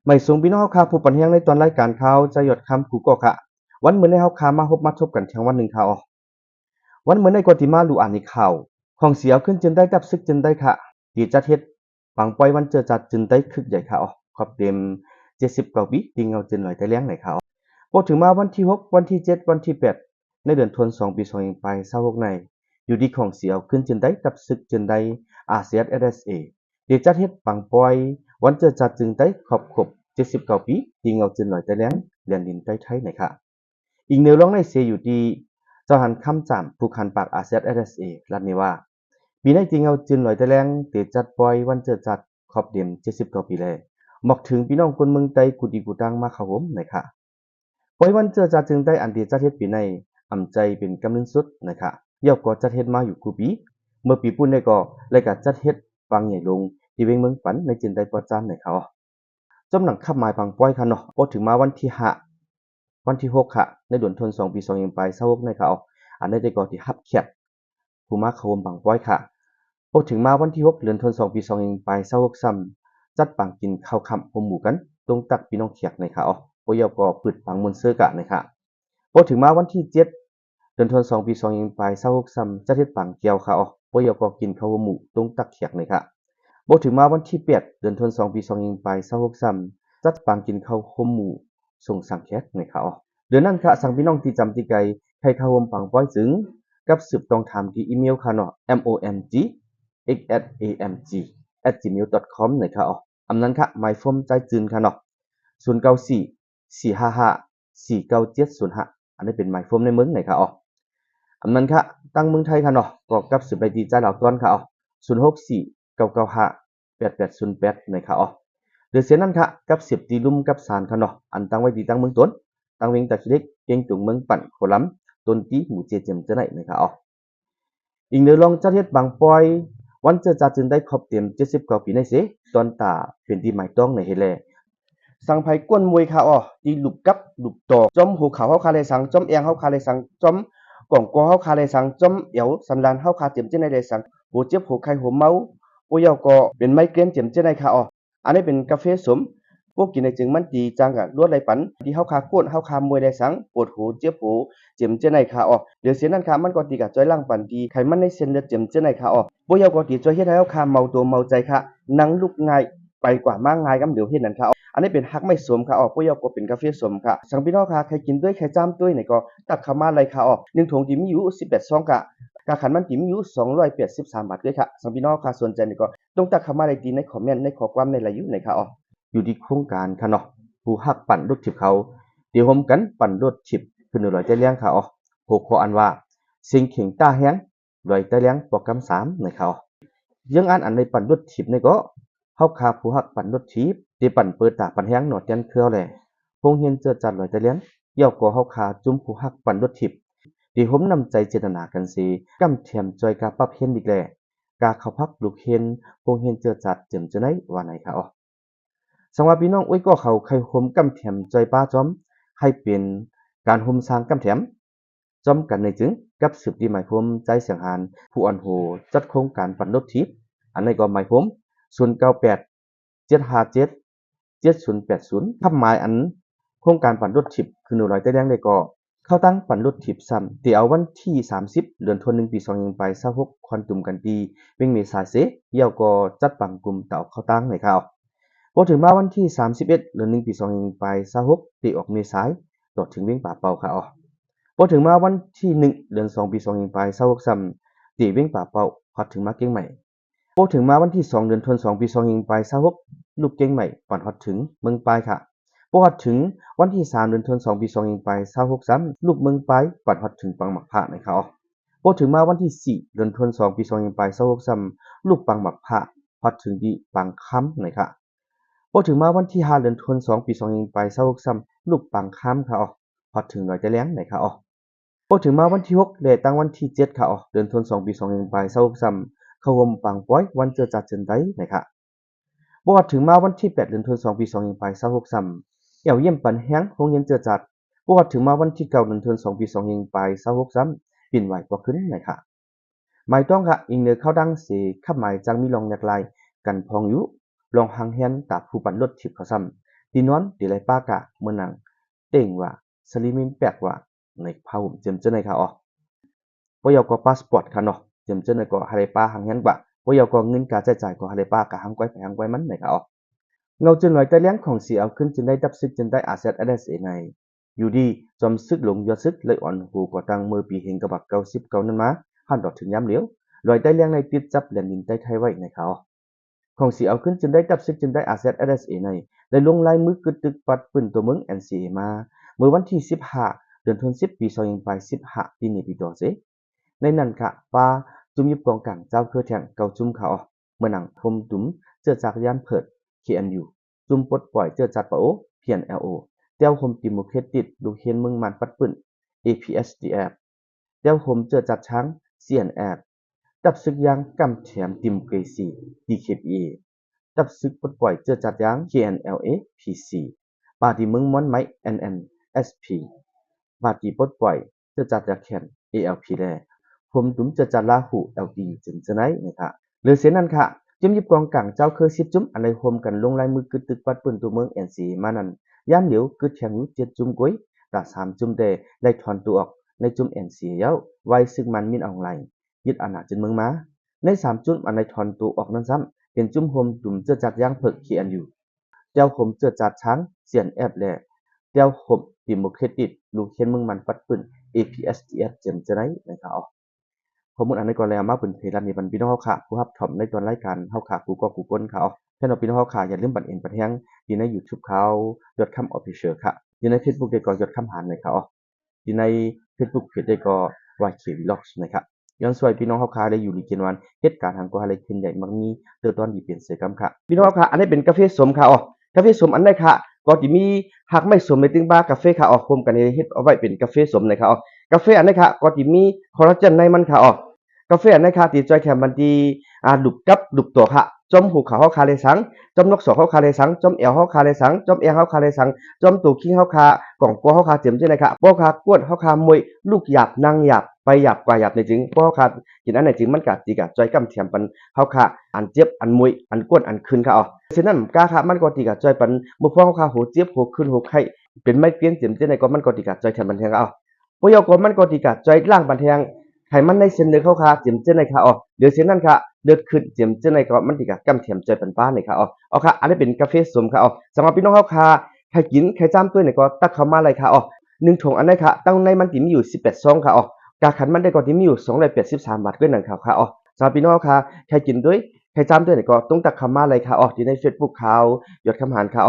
ไม่สูงพี่น้องเฮาค่ะผู้ปันแฮงในตอนรายการข่าวจะหยดคำกูก็ค่ะวันมื้อนี้เฮาค่ะมาพบมาทบกันทั้งวันหนึ่งค่ะอ๋อวันมื้อนี้ก็สิมารู้อ่านในข่าวของเสียขึ้นจึงได้กับซึกจึงได้ค่ะที่จัดเฮ็ดปังปอยวันเจอจัดจึงได้คึกใหญ่ค่ะอ๋อครบเต็ม79ปีติงเอาจึงหน่อยแต่เลี้ยงไหนค่ะอ๋อพอถึงมาวันที่6วันที่7วันที่8ในเดือนธันวาคมปี20ไป26ในอยู่ดีของเสียขึ้นจึงได้กับซึกจึงได้อาเซียน SSA ที่จัดเฮ็ดปังปอยวันเจอจัดจึงได้ครบ79ปีที่เงาจึงหน่อยแต่แล้งเรียนดินใต้ไทยไหนค่ะอีกแนวร้องในเสียอยู่ดีเจ้าหันคำจามผู้คันปากอาเซียน SSA รัฐนี้ว่าปีในจริงเงาจึงหน่อยแต่แล้งเตจัดปล่อยวันเจอจัดขอบเดียม79ปีเลยหมอกถึงพี่น้องคนเมืองไต้กุดีกุตังมาเข้าผมไหนค่ะปล่อยวันเจอจัดจึงได้อันเดียจัดเฮ็ดปีในอำใจเป็นกำลังสุดนะคะยาวก็จัดเฮ็ดมาอยู่กูปีเมื่อปีปุ่นได้ก็เลยก็จัดเฮ็ดฟังใหญ่ลงที่เวงเมืองปันในจินได้ประจานไหนค่ะจำหนังขับหมายปังป้อยค่ะเนาะพอถึงมาวันที่5วันที่6ค่ะในเดือนธันวาคมปี20ไป26ในเขาอันนี้ได้ก็ที่ฮับแคบผู้มาเข้าร่วมปังป้อยค่ะพอถึงมาวันที่6เดือนธันวาคมปี20ไป26ซ้ำจัดปังกินข้าวค่ำร่วมหมู่กันตรงตักพี่น้องเขียกในเขาบ่ยาวก็ปึดปังมนต์เสื้อกะในค่ะพอถึงมาวันที่7เดือนธันวาคมปี20ไป26ซ้ำจัดเฮ็ดปังเกี่ยวเขาบ่ยาวก็กินข้าวร่วมหมู่ตรงตักเขียกในค่ะบ่ถึงมาวันที่8เดือนธันวาคมปี20ไป26ซ้ำจัดปังกินข้าวร่วมหมู่ส่งสังแขกในเขาเดือนนั้นค่ะสั่งพี่น้องที่จำที่ไกลให้เข้าร่วมปังป้อยจึงกับสืบต้องถามที่อีเมลค่ะเนาะ mongxamg@gmail.com ในค่ะอำนั้นค่ะหมายฟอมใจจืนค่ะเนาะ0944554970อันนี้เป็นหมายฟอมในเมืองไหนค่ะอำนั้นค่ะตั้งเมืองไทยค่ะเนาะก็กับสืบไปดีใจเหล่าก้อนค่ะ0649958808ในค่ะหรือเสียนั่นค่ะกับสิบตีลุ่มกับสารค่ะเนาะอันตั้งไว้ดีตั้งเมืองต้นตั้งเวงตะคิเล็กเก่งตุงเมืองปั่นโคล้ำต้นตีหมู่เจเจมจะไหนนะคะอีกเนื้อลองจัดเฮ็ดบางปอยวันเจอจ่าจึงได้ครบเต็ม79ปีในเสตอนตาเป็นที่หมายต้องในเฮแลสังไผกวนมวยค่ะที่ลูกกับลูกตอกจอมหูขาวเฮาคาเลยสังจอมแองเฮาคาเลยสังจอมก่องกอเฮาคาเลยสังจอมเอวสันลานเฮาคาเต็มเจในได้สังหูเจ็บหูไข้หูเมาปูยาวก็เป็นไมเกรนเจ็มเจในค่ะอันนี้เป็นกาแฟสมพวกกินในจึงมันดีจังกะลวดไหลปันที่เฮาคาโคตรเฮาคามวยได้สังปวดหูเจ็บหูเจ็มเจในค่ะเดี๋ยวเสียนั้นค่ะมันก็ตีกับจ้อยล่างปันดีไขมันในเส้นเลือดเจ็มเจในค่ะบ่ยาวก็ตีจ้อยเฮ็ดให้เฮาคาเมาตัวเมาใจค่ะนั่งลุกง่ายไปกว่ามาง่ายกำเดี๋ยวเฮ็ดนั่นค่ะอันนี้เป็นฮักไม่สมค่ะปุยาวก็เป็นกาแฟสมค่ะสังพี่น้องค่ะใครกินด้วยใครจ้ามด้วยนี่ก็ตักเข้ามาเลยค่ะ1ถุงที่มีอยู่18ซองกะกะขันมันที่มีอยู่283บาทด้วยค่ะสังพี่น้องค่ะสนใจนี่ก็ต้องตักเข้ามาได้ดีในคอมเมนต์ในข้อความในไลน์อยู่ไหนค่ะอยู่ที่โครงการค่ะเนาะผู้ฮักปั่นรถทิพเขาเดี๋ยวผมกันปั่นรถทิพขึ้น100ใจเลี้ยงค่ะหัวข้ออันว่าสิ่งเข่งตาแห้ง100ใจเลี้ยงโปรแกรม3ในค่ะยังอ่านอันในปั่นรถทิพนี่ก็เฮาคาผู้ฮักปั่นรถทิพที่ปั่นเปิดตาปั่นแห้งหนอดยันเครือแหละคงเห็นเจอจัด100ใจเลี้ยงย่อก็เฮาคาจุ่มผู้ฮักปั่นรถทิพที่ผมนำใจเจตนากันสิกำแถมจอยกาปรับเห็นอีกแลกาเข้าพักลูกเห็นคงเห็นเจอจัดเจิมจะไหนว่าไหนค่ะสังว่าพี่น้องอุ้ยก็เขาใครห่มกำแถมจอยป้าจอมให้เป็นการห่มสร้างกำแถมจอมกันในจึงกับสืบดีหมายผมใจเสียงหานผู้อ่อนโหจัดโครงการปั่นรถทิพย์อันนี้ก็หมายผม098 757 7080ทำหมายอันโครงการปั่นรถทิพย์คือ100แต่แดงได้ก็เข้าตั้งปั่นรถทิพย์ซ้ำที่เอาวันที่30เดือนธันวาคมปี2026ไป26ควันตุ่มกันดีเวงเมษาเสเหี่ยวก็จัดปังกลุ่มเต่าเข้าตั้งในข่าวพอถึงมาวันที่31เดือน1ปี2026ไป26ตีออกเมษายนต่อถึงเวียงป่าเป่าค่ะพอถึงมาวันที่1เดือน2ปี2026ไป26ซ้ำตีเวียงป่าเป่าฮอดถึงมาเกียงใหม่พอถึงมาวันที่2เดือนธันวาคมปี2026ไป26ลูกเกียงใหม่ปันฮอดถึงเมืองปลายค่ะพอฮอดถึงวันที่3เดือนธันวาคมปี2026ไป26ซ้ำลูกเมืองปลายปันฮอดถึงปังหมักพระในค่ะพอถึงมาวันที่4เดือนธันวาคมปี2026ไป26ซ้ำลูกปังหมักพระฮอดถึงดีปังค้ำในค่ะพอถึงมาวันที่5เดือนธันวาคมปี2026ไป26ซ้ำลูกปังค้ำค่ะฮอดถึง100จะแล้งในค่ะพอถึงมาวันที่6และตั้งวันที่7ค่ะเดือนธันวาคมปี2026ไป26ซ้ำเข้าร่วมปังป้อยวันเจอจัดเจินได้ในค่ะบ่ฮอดถึงมาวันที่8เดือนธันวาคมปี2026ไป26ซ้ำเอี่ยวเยี่ยมปันแฮงโรงเรียนเจอจัดบ่ฮอดถึงมาวันที่9เดือนธันวาคมปี2026ไป26ซ้ำปิ่นไหวกว่าขึ้นในค่ะหมายต้องค่ะอิงเนอเข้าดังเสขับหมายจังมีลองอยากลายกันพองอยู่ลองหังแฮนตาผู้ปั่นรถทิพย์เขาซ้ ตีนอนตีไรป้ากะเมื่อนังเต่งว่าสลิมินแปลกว่าในพาหุ่มเจมเจอในค่ะอ๋อปยก็พาสปอร์ตค่ะเนาะเจมเจอในก็ฮาเลป้าหังยันว่าปยก็เงินการใช้จ่ายก็ฮาเลป้ากะหังไว้ไปหังไว้มันในค่ะอ๋อเงาจนหน่อยแต่เลี้ยงของเสียเอาขึ้นจนได้ดับซึกจนได้อาเซตอเดสเอในอยู่ดีจอมซึกหลงยอดซึกเลยอ่อนหูก่อตังมือปีเฮงกระบักเก้าสิบเก้านั้นมาหันดอกถึงย้ำเหลียวลอยได้เลี้ยงในติดจับแหลมดินใต้ไทยไว้ในเขาของสีเอาขึ้นจนได้ดับซึกจนได้อาเซตอเดสเอในได้ลงลายมือกึดตึกปัดปืนตัวมึงเอ็นซีมาเมื่อวันที่15 เดือนธันวาคมปี2025ที่นี่ปีต่อเสในนั้นค่ะป้าจุ่มยิบกองกลางเจ้าเครือแทงเกาจุ่มเขาเมื่อหนังพมตุ้มเจอจากยานเพิด KNU จุ่มปลดปล่อยเจอจัดปะโอ PNLO เต้าหมติโมเครติดลูกเฮียนเมืองมันปัดปืน APSDF เต้าหมเจอจัดช้าง CNF ดับซึกยางกำแถมติมเกรซี DKPA ดับซึกปลดปล่อยเจอจัดยาง KNLA PC ปาร์ตี้เมืองม้อนไม้ NNSP ปาร์ตี้ปลดปล่อยเจอจัดยาแคน ALP แลผมตุ้มเจอจัดลาหู LDU จึงจะไหนนะครับหรือเสียนั่นค่ะจุ่มยิบกองกลางเจ้าเคยสิบจุ่มอันใดโฮมกันลงลายมือกึดตึกปัดปืนตัวเมืองเอ็นซีมานั้นย่ามเหลียวกึดแข่งอยู่7จุ่มก้อยตา3จุ่มเดได้ถอนตัวออกในจุ่มเอ็นซีเย้าไว้ซึ่งมันมินออนไลน์ยึดอาณาจนเมืองมาใน3จุ่มอันใดถอนตัวออกนั้นซ้ำเป็นจุ่มโฮมจุ่มเจอจัดย่างเพิกเขียนอยู่เจ้าโฮมเจอจัดช้างเสียนแอบแลเจ้าโฮมดิโมเครติกลูกเขียนเมืองมันปัดปืน APSDF เจมจะได้นะครับข้อมูลอันนี้ก็แล้วมาเป็นเพจนี้บรรพี่น้องเฮาค่ะผู้รับชมในตอนรายการเฮาค่ะกูก็กูก้นเขาแค่น้องพี่น้องเฮาค่ะอย่าลืมบันเอ็นบันแฮงอยู่ใน YouTube เขายอดคำ Official ค่ะอยู่ใน Facebook ได้ก็ยอดคำหานเลยค่ะอยู่ใน Facebook เพจได้ก็ YK Vlogs นะครับย้อนสวยพี่น้องเฮาค่ะได้อยู่ดีกินวันเหตุการณ์ทางก็อะไรขึ้นใหญ่มักมีเติมตอนดีเปลี่ยนเสกำค่ะพี่น้องเฮาค่ะอันนี้เป็นกาแฟสมค่ะกาแฟสมอันใดค่ะก็สิมีหักไม่สมในตึงบ้ากาแฟค่ะรวมกันเฮ็ดเอาไว้เป็นกาแฟสมนะครับกาแฟอันนี้ค่ะก็สิมีคอลลาเจนในมันค่ะกาแฟอันนี้ค่ะที่จอยแคมมันดีดุบกับดุบตัวค่ะจอมหูเขาเฮาคาเลยสังจอมนกสอเฮาคาเลยสังจอมแอวเฮาคาเลยสังจอมแอวเฮาคาเลยสังจอมตูคิงเฮาคากล่องกัวเฮาคาเจียมจังได๋ค่ะบ่คากวนเฮาคามวยลูกหยาบนางหยาบไปหยาบกว่าหยาบในจริงบ่เฮาคากินอันไหนจริงมันก็สิกะจอยกำเทียมปันเฮาคาอันเจ็บอันมวยอันกวนอันคืนค่ะฉะนั้นกาค่ะมันก็สิกะจอยปันบ่พอเฮาคาโหเจ็บโหคืนโหไข้เป็นไม้เปลี่ยนเจียมจังได๋ก็มันก็สิกะจอยแทนบันแทงบ่ยก็มันก็สิกะจอยล้างบันแทงไขมันในเส้นเลือดเฮาคาเจียมจังได๋ค่ะเดี๋ยวเส้นนั้นค่ะเลือดขึ้นเจียมจังได๋ก็มันสิกะกำเทียมจอยปันป้านี่ค่ะค่ะอันนี้เป็นกาแฟส้มค่ะสำหรับพี่น้องเฮาคาใครกินใครจ้ำตัวนี่ก็ตักเข้ามาเลยค่ะ1ถุงอันนี้ค่ะตั้งในมันสิมีอยู่18ซองค่ะกาขันมันได้ก็สิมีอยู่283บาทด้วยนั่นค่ะสำหรับพี่น้องเฮาคาใครกินด้วยใครจ้ำด้วยนี่ก็ต้องตักเข้ามาเลยค่ะที่ใน Facebook เขายอดคำหารค่ะ